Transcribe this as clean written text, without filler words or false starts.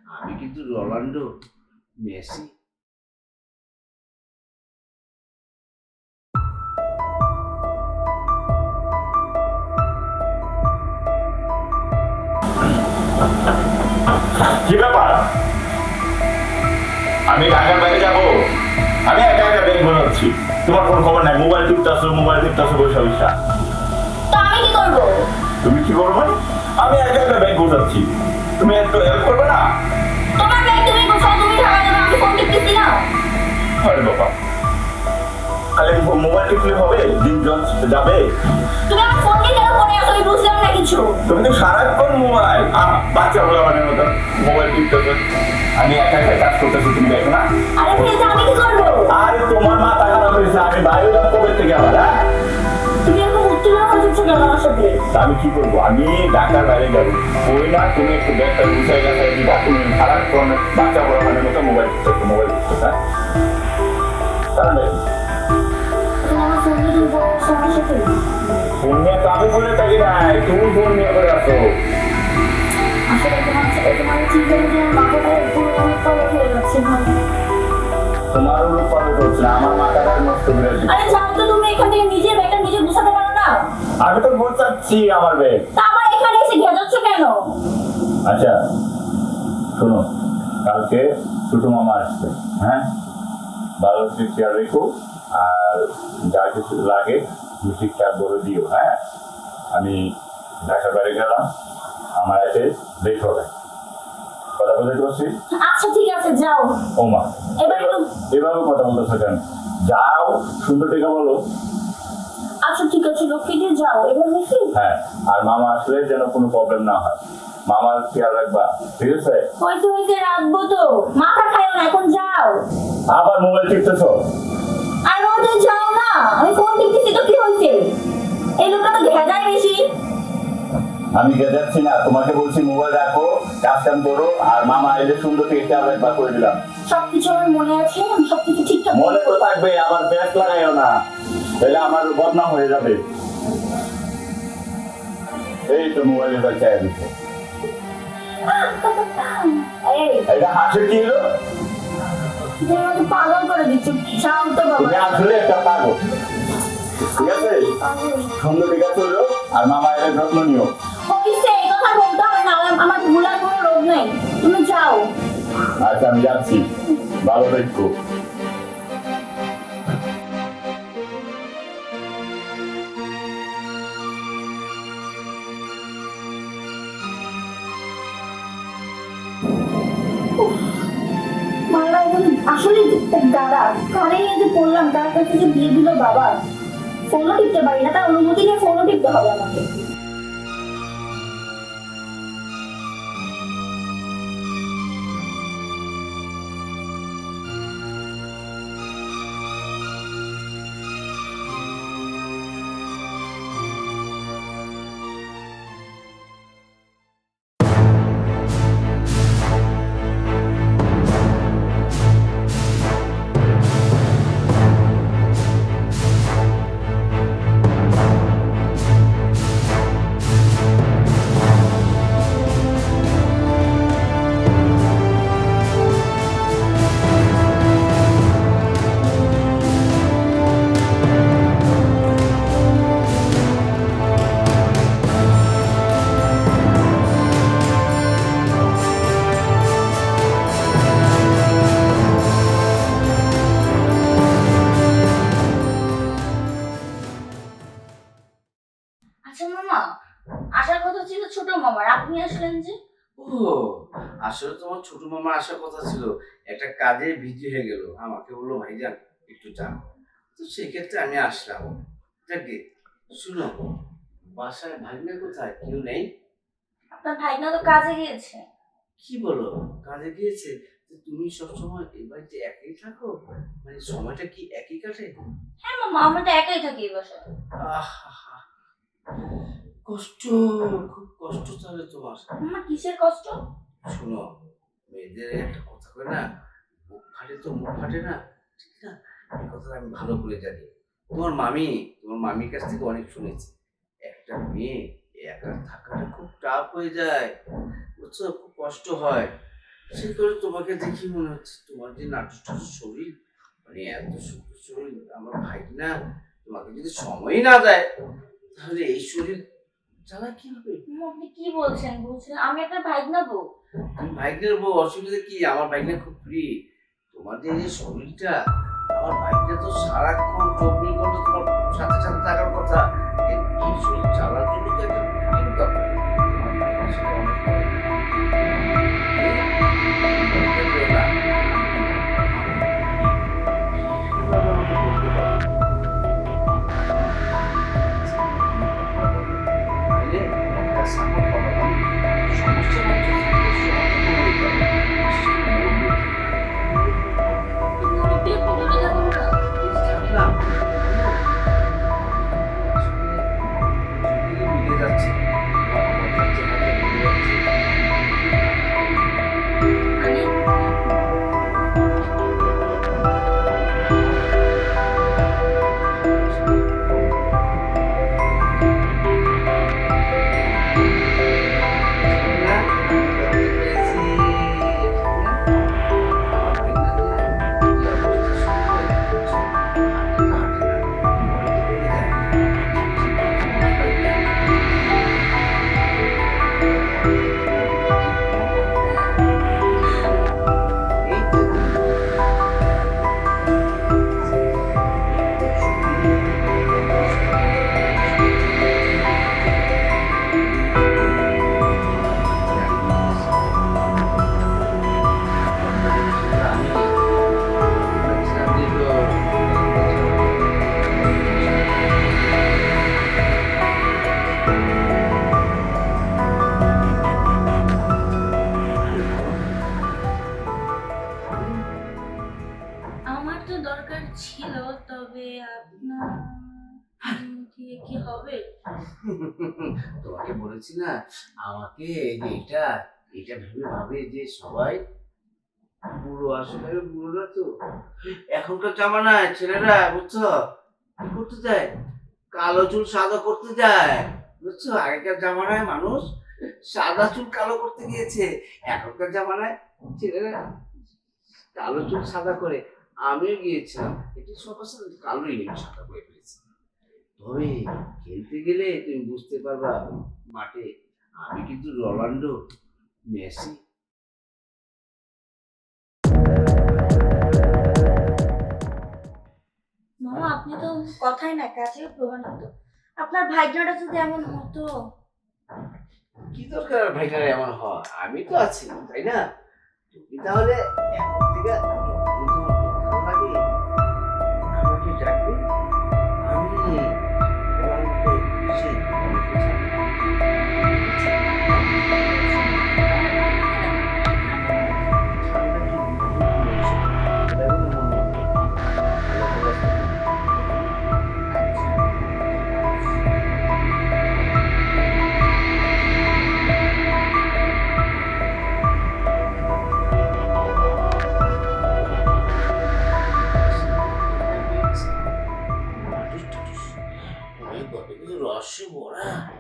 আমি কিন্তু Ronaldo, Messi. কি ব্যাপার? আমি ঢাকার বাইরে যাব, আমি একা একা ব্যাংক বোঝাচ্ছি। তোমার কোন খবর নাই, মোবাইল টিপতেছো বসে বসে। তো আমি কি করবো? তুমি কি করবে? আমি একা একা ব্যাংক বোঝাচ্ছি, তুমি একটু হেল্প করবে না? তোমার ব্যাগ তুমি কোথাও, তুমি ঢাকা যাবে, আমি ফোন টিপতেছি না। আরে বাবা, খালি মোবাইল টিপলে হবে? দিন যাবে? তুমি আমার ফোন দিয়ে কেন পড়ে আসো? আমি বুঝলাম না কিছু। তুমি তো সারাক্ষণ মোবাইল, বাচ্চা বলা মানে মতো মোবাইল টিপতেছো। আমি একা একা কাজ করতেছি, তুমি দেখো না? আরে ভাইয়া, আমি কি করবো? আরে তোমার মাথা খারাপ হয়েছে, আমি বাইরে যাব কবে থেকে আবার? হ্যাঁ, তুমি এখন উত্তেজনা করছো কেন আমার সাথে? আমি কি করবো? আমি ঢাকার বাইরে যাবো, ওই না তুমি একটু ব্যাগটা গুছাই গেছে দিবা, তুমি সারাক্ষণ বাচ্চা বলা মানে মতো মোবাইল টিপতেছো। তাহলে তুমি আমার ফোন দিয়ে তুমি পড়ে আসো আমার সাথে। ফোন নিয়ে তো আমি বলে থাকি নাই, তুমি ফোন নিয়ে করে আসো। আসলে তোমার চিন্তা করে আমার মাথাটা পুরো উলটপালট হয়ে যাচ্ছে ভাই। তোমার উলট পালট হচ্ছে না, আমার মাথাটা নষ্ট করে দিচ্ছে। আরে যাও তো, তুমি এখান থেকে নিজের ব্যাগটা নিজে গুছাতে পারো না? আমি তো গোছাচ্ছি আমার ব্যাগ। তা আবার এখানে এসে ঘেজাচ্ছ কেন? আচ্ছা শোনো, কালকে ছোট মামা আসবে, হ্যাঁ, ভালো করে খেয়াল রেখো, আর যা কিছু লাগে তুমি ঠিকঠাক বলে দিও। হ্যাঁ, আমি ঢাকার বাইরে গেলাম, আমার এতে লেট হবে, কথা বলতে পারছি? আচ্ছা ঠিক আছে, যাও। ও মা, এবার একটু এভাবে কথা বলতে থাকেন, যাও সুন্দর টিকা বলো। আচ্ছা ঠিক আছে, লক্ষ্মী দিয়ে যাও এবার দেখি। হ্যাঁ, আর মামা আসলে যেন কোনো প্রবলেম না হয়, মামার খেয়াল রাখবা, ঠিক আছে? হয়তো হয়েছে, রাখবো তো, মাথা খাইও না, এখন যাও। আবার মোবাইল টিপতেছো? আর রোদে যাও না, আমি ফোন টিপতেছি তো কি হয়েছে? এই লোকটা তো ঘেজায় বেশি। আমি যাচ্ছি না, তোমাকে বলছি মোবাইল রাখো, কাজ কাম করো, আর মামা এলে সুন্দর থেকে খেয়াল রাখবা, করে দিলাম। সবকিছু আমার মনে আছে, আমি সবকিছু ঠিকঠাক মনে তো থাকবে, আবার ব্যাস লাগাইও না, তাহলে আমার বদনাম হয়ে যাবে। এই তো মোবাইলের চাই দিচ্ছে, এই এটা হাসি কি হলো? তুমি আমাকে পাগল করে দিচ্ছ, শান্ত বাবা। তুমি আসলে একটা পাগল, ঠিক আছে? সুন্দর ঠিক আছে হলো, আর মামা এলে যত্ন নিও। হয়েছে, এই কথা বলতে হবে না, আমার ভুলার কোনো রোগ নেই, তুমি যাও। আচ্ছা আমি যাচ্ছি, ভালো দেখো। মায়েরা এখন আসলে দাদা কানে নিয়ে যে পড়লাম, তার কাছে যে বিয়ে দিল বাবা, ফোনও টিপতে পারি না, তার অনুমতি নিয়ে ফোনও টিপতে হবে আমাকে। আচ্ছা মামা, আসার কথা ছিল ছোট মামার, আপনি আসলেন যে? ও, আসলে তোমার ছোট মামা আসার কথা ছিল, একটা কাজে বিজি হয়ে গেল, আমাকে বললো ভাইজান একটু যান, তো সেক্ষেত্রে আমি আসলাম। যাকে শুনো, বাসায় ভাগ্নে কোথায়? কেউ নেই? আপনার ভাইনা তো কাজে গিয়েছে। কি বলো, কাজে গিয়েছে? তো তুমি সবসময় এই বাড়িতে একই থাকো? মানে সময়টা কি একই কাটে? হ্যাঁ মামা, আমরা তো একাই থাকি এই বাসায়। আহা, কষ্ট, খুব কষ্ট তাহলে তোমার। মামা কিসের কষ্ট? শোনো, মেয়েদের একটা কথা কয় না, মুখ ফাটে তো মুখ ফাটে না, ঠিক না? এই কথাটা আমি ভালো করে জানি। তোমার মামির কাছ থেকে অনেক শুনেছি, একটা মেয়ে একা থাকাটা খুব টাফ হয়ে যায়, বুঝছো, খুব কষ্ট হয়। সেই করে তোমাকে দেখি মনে হচ্ছে তোমার যে নাটুর শরীর, মানে এত সুন্দর শরীর, আমার ভাই না তোমাকে যদি সময় না দেয় তাহলে এই শরীর চালা কি হবে? আপনি কি বলছেন আমি আপনার ভাগনা বউ। তুমি ভাইদের বউ, অসুবিধা কি? আমার ভাইটা খুব ফ্রি। তোমার যে এই যে শরীরটা, আমার ভাইটা তো সারাক্ষণ 24 ঘন্টা তোমার সাথে সাথে থাকার কথা। এই শরীর চালার জন্য তো একটা রুটিন দরকার। আমার ভাইটার সাথে অনেক মুরব্বী আপনি দূরে থাকুন না। মানে আমার তো দরকার ছিল, তবে আপনার দিয়ে কি হবে? তোমাকে বলেছি না, আমাকে এই যে এটা ভেবে ভাবে যে সবাই বুড়ো, আসলে আমি বুড়ো না তো। এখনকার জামানায় ছেলেরা বুঝছো কি করতে যায়, কালো চুল সাদা করতে যায়, বুঝছো? আগেকার জামানায় মানুষ সাদা চুল কালো করতে গিয়েছে, এখনকার জামানায় ছেলেরা কালো চুল সাদা করে। আমিও গিয়েছিলাম, এটি সব আসলে কালোই নেই, সাদা করে ফেলেছি। তবে খেলতে গেলে তুমি বুঝতে পারবা মাঠে আমি কিন্তু রোনাল্ডো, মেসি। মামা আপনি তো কথাই না কাজেও প্রমাণিত। আপনার ভাগ্যটা যদি এমন হতো। কি দরকার ভাইটার এমন হয়? আমি তো আছি, তাই না? তুমি তাহলে এখন